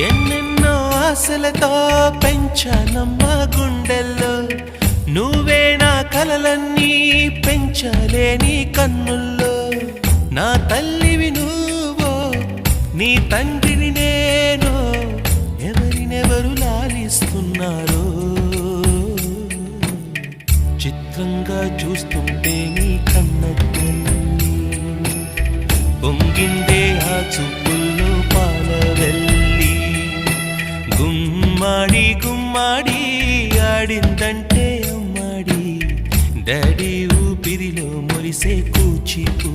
ఎన్నెన్నో ఆశలతో పెంచానమ్మ గుండెల్లో నువ్వే నా కలలన్నీ పెంచలేని కన్నుల్లో నా తల్లివి నువ్వో నీ తండ్రిని నేను ఎవరినెవరు లాలిస్తున్నారో చిత్రంగా చూస్తుంటే నీ కన్నట్టు పొంగిందే ఆ చూపుల్లో పాలవెల్లి గుమ్మాడి గుమ్మాడి ఆడిందంటే అమ్మాడి డాడీ ఊపిరిలో మురిసే కూచిపూ